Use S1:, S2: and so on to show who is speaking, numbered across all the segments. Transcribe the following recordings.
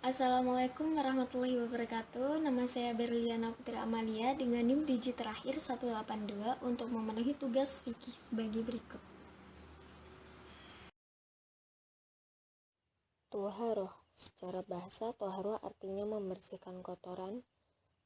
S1: Assalamualaikum warahmatullahi wabarakatuh. Nama saya Berliana Putri Amalia dengan NIM digit terakhir 182 untuk memenuhi tugas fikih sebagai berikut.
S2: Toharoh, secara bahasa toharoh artinya membersihkan kotoran,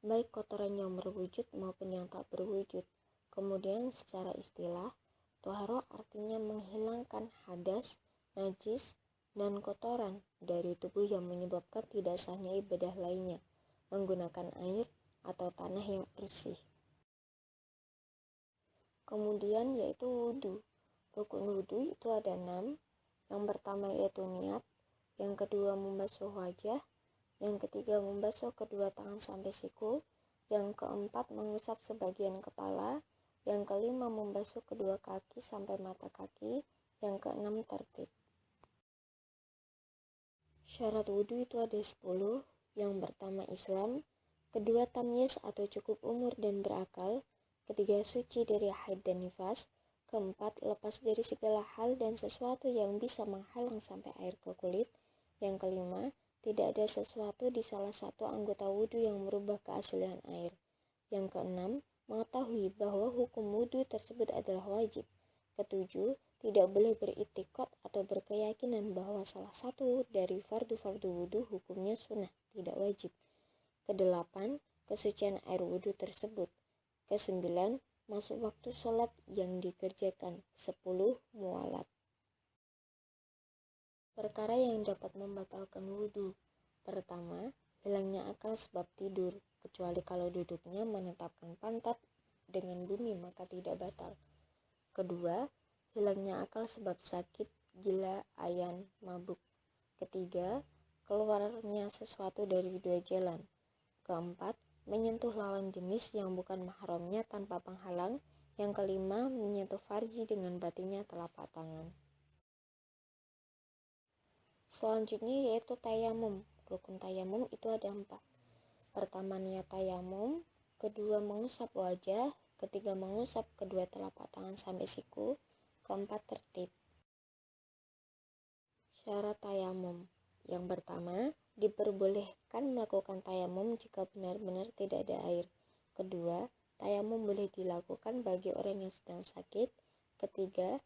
S2: baik kotoran yang berwujud maupun yang tak berwujud. Kemudian secara istilah, toharoh artinya menghilangkan hadas, najis, dan kotoran dari tubuh yang menyebabkan tidak sahnya ibadah lainnya, menggunakan air atau tanah yang bersih. Kemudian yaitu wudhu. Rukun wudhu itu ada 6. Yang pertama yaitu niat, yang kedua membasuh wajah, yang ketiga membasuh kedua tangan sampai siku, yang keempat mengusap sebagian kepala, yang kelima membasuh kedua kaki sampai mata kaki, yang keenam tertib. Syarat wudhu itu ada 10. Yang pertama Islam, kedua tamyiz atau cukup umur dan berakal, ketiga suci dari haid dan nifas, keempat lepas dari segala hal dan sesuatu yang bisa menghalang sampai air ke kulit, yang kelima tidak ada sesuatu di salah satu anggota wudhu yang merubah keaslian air, yang keenam mengetahui bahwa hukum wudhu tersebut adalah wajib, ketujuh tidak boleh beriktikad atau berkeyakinan bahwa salah satu dari fardu-fardu wudhu hukumnya sunnah, tidak wajib. Kedelapan, kesucian air wudhu tersebut. Kesembilan, masuk waktu sholat yang dikerjakan. 10, mualat. Perkara yang dapat membatalkan wudhu. Pertama, hilangnya akal sebab tidur, kecuali kalau duduknya menetapkan pantat dengan bumi maka tidak batal. Kedua, hilangnya akal sebab sakit, gila, ayan, mabuk. Ketiga, keluarnya sesuatu dari dua jalan. Keempat, menyentuh lawan jenis yang bukan mahramnya tanpa penghalang. Yang kelima, menyentuh farji dengan batinnya telapak tangan. Selanjutnya yaitu tayamum. Rukun tayamum itu ada 4. Pertama niat tayamum, kedua mengusap wajah, ketiga mengusap kedua telapak tangan sampai siku, keempat tertib. Syarat tayamum. Yang pertama, diperbolehkan melakukan tayamum jika benar-benar tidak ada air. Kedua, tayamum boleh dilakukan bagi orang yang sedang sakit. Ketiga,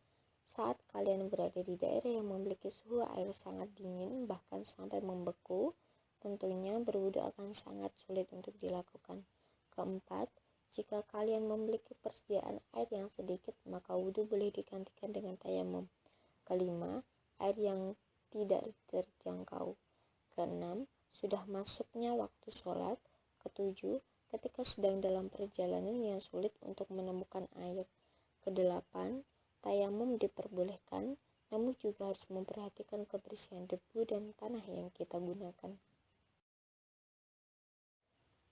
S2: saat kalian berada di daerah yang memiliki suhu air sangat dingin bahkan sampai membeku, tentunya berwudu akan sangat sulit untuk dilakukan. Keempat, jika kalian memiliki persediaan air yang sedikit, maka wudu boleh digantikan dengan tayamum. Kelima, air yang tidak terjangkau. Keenam, sudah masuknya waktu sholat. Ketujuh, ketika sedang dalam perjalanan yang sulit untuk menemukan air. Kedelapan, tayamum diperbolehkan, namun juga harus memperhatikan kebersihan debu dan tanah yang kita gunakan.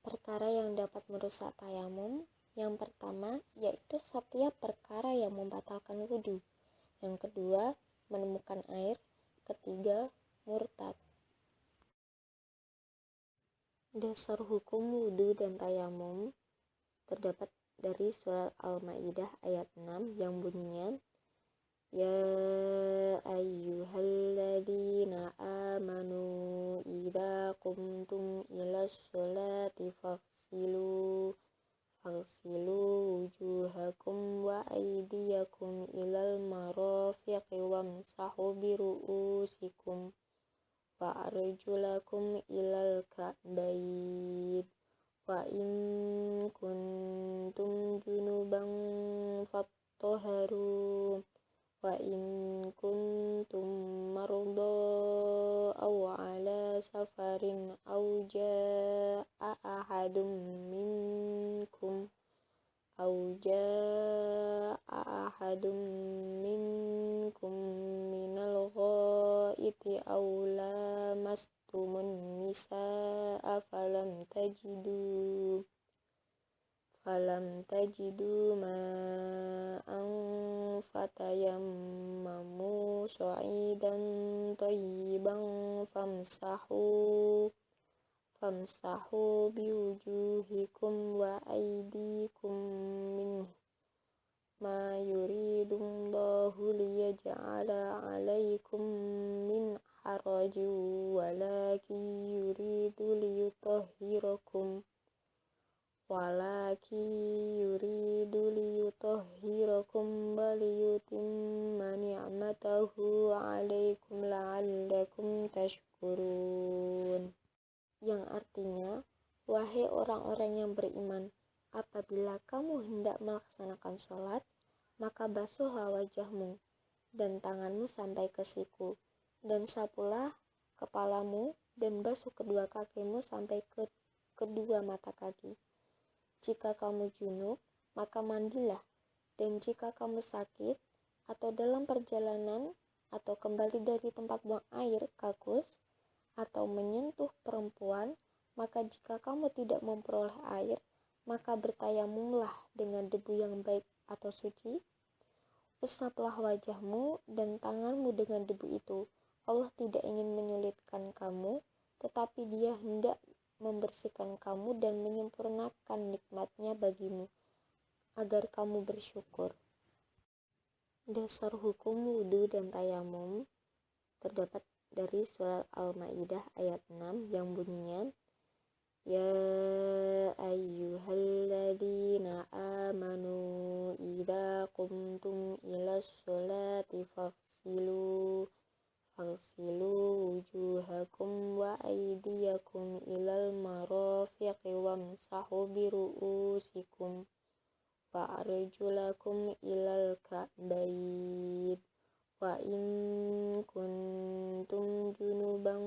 S2: Perkara yang dapat merusak tayamum. Yang pertama, yaitu setiap perkara yang membatalkan wudhu. Yang kedua, menemukan air. Ketiga, murtad. Dasar hukum wudhu dan tayamum terdapat dari surat Al-Maidah ayat 6 yang bunyinya, Ya ayyuhalladzina amanu idza qumtum ilas sholati faghsilu wujuhakum wa aydiyakum ilal marafiqi wamsahu biru'usikum wa arjulakum ilal ka'bayn wa in kuntum junuban fattaharu wa in kuntum marda aw ala safarin aw jaa'a ahadum minkum minal ghaiti aw lamastumun nisaa falam tajidu ma'an fatayammamu sa'idan thayyiban famsahu biwujuhikum wa aydikum minhu ma yuridullahu liyaj'ala 'alaikum min harajin walakin liyutahhirakum wa liyutimma ni'matahu 'alaikum la'allakum tashkurun. Yang artinya, wahai orang-orang yang beriman, apabila kamu hendak melaksanakan sholat, maka basuhlah wajahmu dan tanganmu sampai ke siku, dan sapulah kepalamu, dan basuh kedua kakimu sampai ke kedua mata kaki. Jika kamu junub, maka mandilah, dan jika kamu sakit, atau dalam perjalanan, atau kembali dari tempat buang air, kakus, atau menyentuh perempuan, maka jika kamu tidak memperoleh air, maka bertayamumlah dengan debu yang baik atau suci. Usaplah wajahmu dan tanganmu dengan debu itu. Allah tidak ingin menyulitkan kamu, tetapi Dia hendak membersihkan kamu dan menyempurnakan nikmat-Nya bagimu, agar kamu bersyukur. Dasar hukum wudu dan tayamum terdapat dari surat Al-Maidah ayat 6 yang bunyinya, Ya ayyuhalladzina amanu idza qumtum ilas sholati faghsilu wujuhakum wa aydiyakum ilal marafiqi wamsahu biru'usikum wa arjulakum ilal ka'bayn wa in kuntum junuban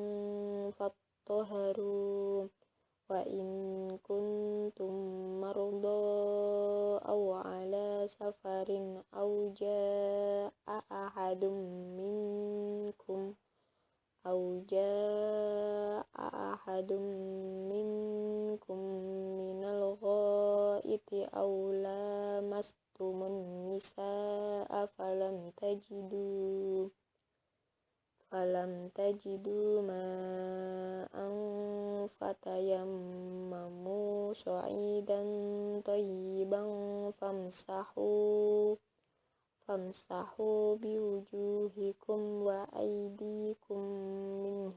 S2: fattahharu wa in kuntum marda aw ala safarin aw jaa'a ahadum minkum minal ghaiti aw lamastumun nisaa falam tajidu ma'an fatayammamu sa'idan thayyiban famsahu biwujuhikum wa aydikum minhu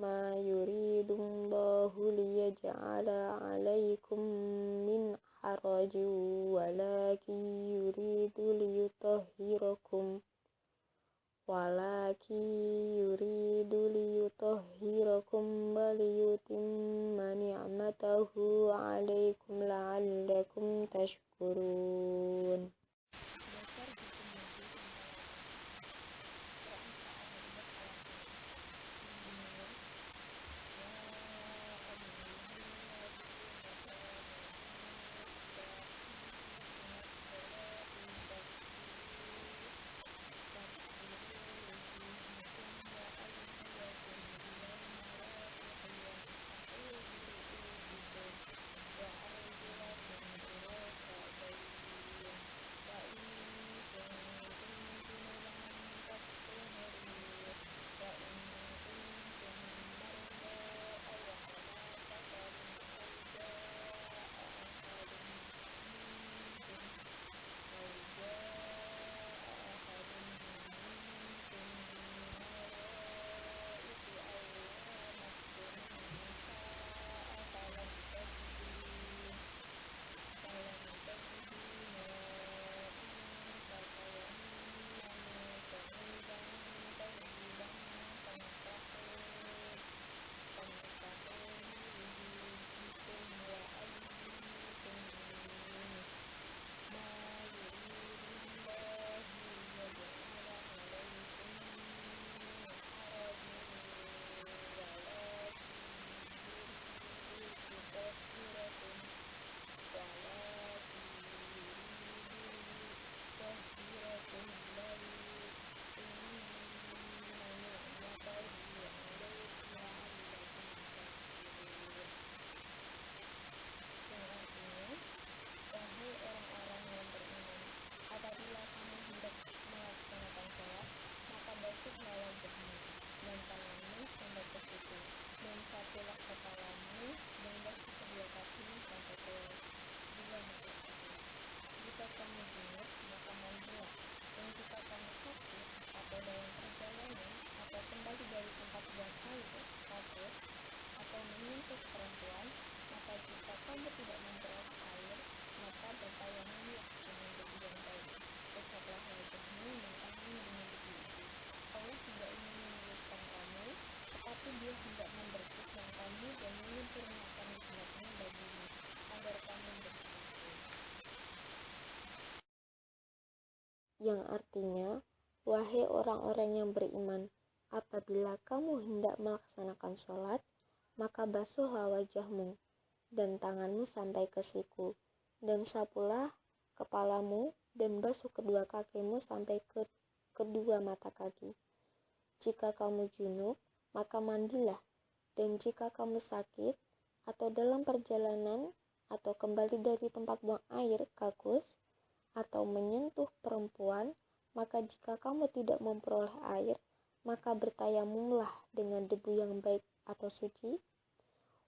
S2: ma yuridullahu liyaj'ala 'alaikum min harajin walakin yuridu liyutahhirakum wa liyutimma ni'matahu 'alaikum la'allakum tashkurun. artinya, wahai orang-orang yang beriman, apabila kamu hendak melaksanakan sholat, maka basuhlah wajahmu dan tanganmu sampai ke siku, dan sapulah kepalamu dan basuh kedua kakimu sampai ke kedua mata kaki. Jika kamu junub, maka mandilah, dan jika kamu sakit atau dalam perjalanan atau kembali dari tempat buang air kakus atau menyentuh perempuan, maka jika kamu tidak memperoleh air, maka bertayamumlah dengan debu yang baik atau suci.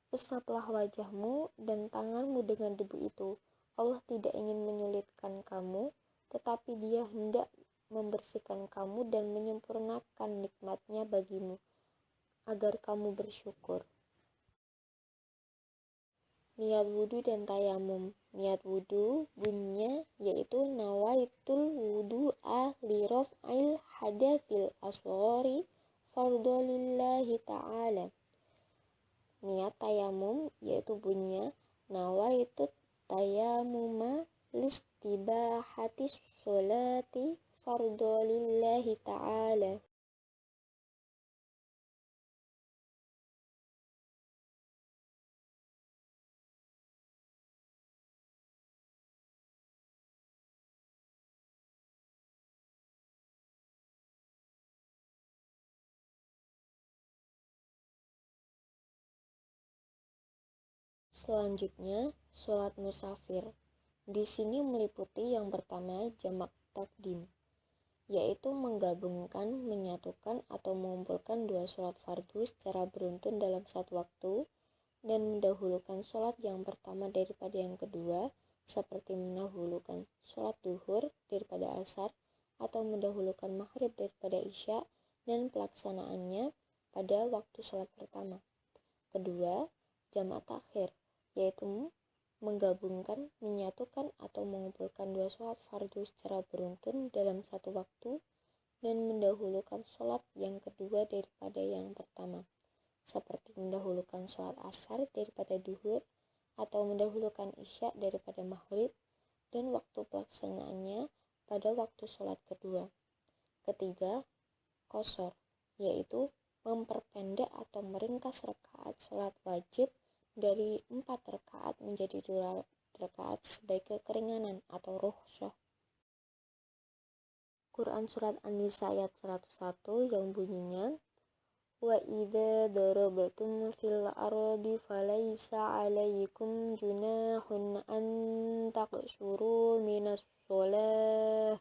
S2: Usaplah wajahmu dan tanganmu dengan debu itu. Allah tidak ingin menyulitkan kamu, tetapi Dia hendak membersihkan kamu dan menyempurnakan nikmat-Nya bagimu, agar kamu bersyukur. Niat wudu dan tayamum. Niat wudu bunyinya yaitu nawaitul wudu'a li raf'il hadatsil asghari fardholillahi ta'ala. Niat tayamum yaitu bunyinya nawaitut tayamuma listibahati sholati fardholillahi ta'ala. Selanjutnya, sholat musafir. Di sini meliputi yang pertama jamak takdim, yaitu menggabungkan, menyatukan atau mengumpulkan dua sholat fardu secara beruntun dalam satu waktu dan mendahulukan sholat yang pertama daripada yang kedua, seperti mendahulukan sholat duhur daripada asar atau mendahulukan maghrib daripada isya, dan pelaksanaannya pada waktu sholat pertama. Kedua, jamak takhir, yaitu menggabungkan, menyatukan atau mengumpulkan dua sholat fardu secara beruntun dalam satu waktu dan mendahulukan sholat yang kedua daripada yang pertama, seperti mendahulukan sholat asar daripada duhur atau mendahulukan isya daripada maghrib, dan waktu pelaksanaannya pada waktu sholat kedua. Ketiga, qashar, yaitu memperpendek atau meringkas rakaat sholat wajib dari 4 rakaat menjadi 2 rakaat sebagai keringanan atau rukhsah. Quran Surat An-Nisa ayat 101 yang bunyinya wa idza darabtum fil ardi falaysa 'alaikum junahun an taqsuru minas shalah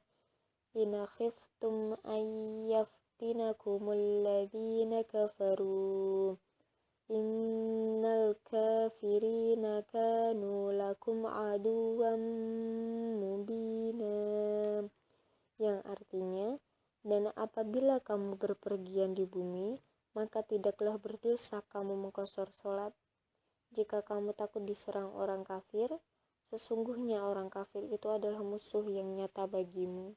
S2: in khiftum ayyaftinnakumul ladzina kafaru innal kafirina kanu lakum aduwwan mubina, yang artinya, dan apabila kamu berpergian di bumi, maka tidaklah berdosa kamu mengqashar sholat. Jika kamu takut diserang orang kafir, sesungguhnya orang kafir itu adalah musuh yang nyata bagimu.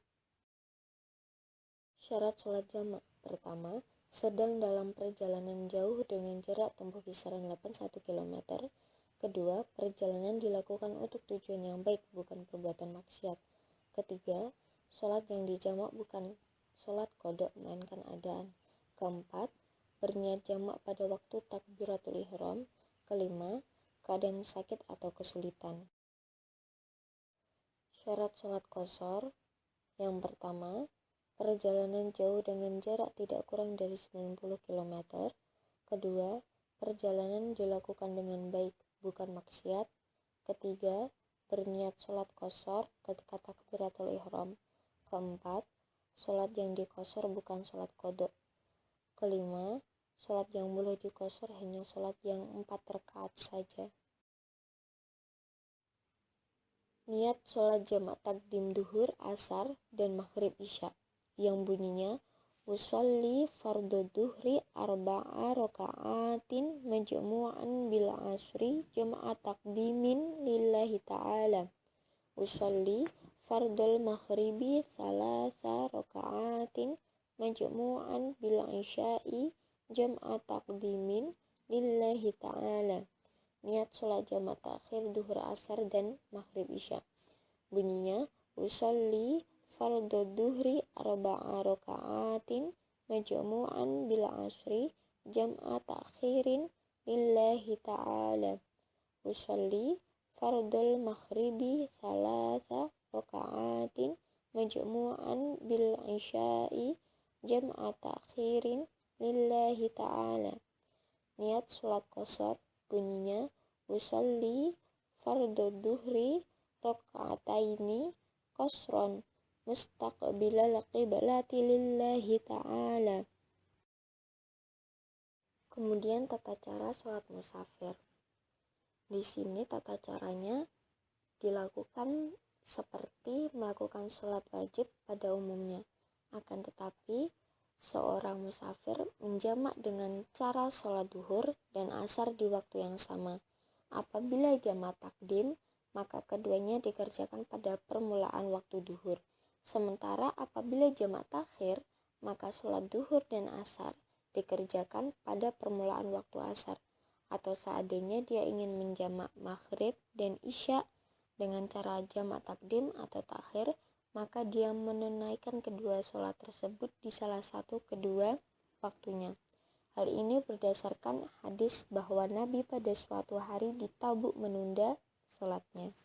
S2: Syarat sholat jamak. Pertama, sedang dalam perjalanan jauh dengan jarak tempuh kisaran 81 km. Kedua, perjalanan dilakukan untuk tujuan yang baik, bukan perbuatan maksiat. Ketiga, sholat yang dijamak bukan sholat qadha melainkan adaan. Keempat, berniat jamak pada waktu takbiratul ihram. Kelima, keadaan sakit atau kesulitan. Syarat sholat qashar. Yang pertama, perjalanan jauh dengan jarak tidak kurang dari 90 km. Kedua, perjalanan dilakukan dengan baik, bukan maksiat. Ketiga, berniat sholat qashar ketika takbiratul ihram. Keempat, sholat yang diqashar bukan sholat qadha. Kelima, sholat yang boleh diqashar hanya sholat yang 4 rakaat saja. Niat sholat jamak takdim duhur, asar, dan maghrib isya, yang bunyinya usolli fardhu duhri arba'a raka'atin majmu'an bil asri jam'a takdimin lillahi ta'ala. Usolli fardhul maghribi salasa raka'atin majmu'an bil isya'i jam'a takdimin lillahi ta'ala. Niat sholat jamak takhir duhur, asar, dan maghrib isya, bunyinya usolli fardhu duhri arba'a raka'atin majmu'an bil asri jam'a ta'khirin lillahi ta'ala. Usolli fardul maghribi salasa raka'atin majmu'an bil isya'i jam'a ta'khirin lillahi ta'ala. Niat sholat qashar bunyinya usolli fardhu duhri raka'ataini qasron mustaqbilal qiblati lillahi ta'ala. Kemudian tata cara sholat musafir. Di sini tata caranya dilakukan seperti melakukan sholat wajib pada umumnya. Akan tetapi seorang musafir menjamak dengan cara sholat duhur dan asar di waktu yang sama. Apabila jamak takdim, maka keduanya dikerjakan pada permulaan waktu duhur. Sementara apabila jamak takhir, maka sholat duhur dan asar dikerjakan pada permulaan waktu asar. Atau seandainya dia ingin menjamak maghrib dan isya dengan cara jamak takdim atau takhir, maka dia menunaikan kedua sholat tersebut di salah satu kedua waktunya. Hal ini berdasarkan hadis bahwa Nabi pada suatu hari di Tabuk menunda sholatnya.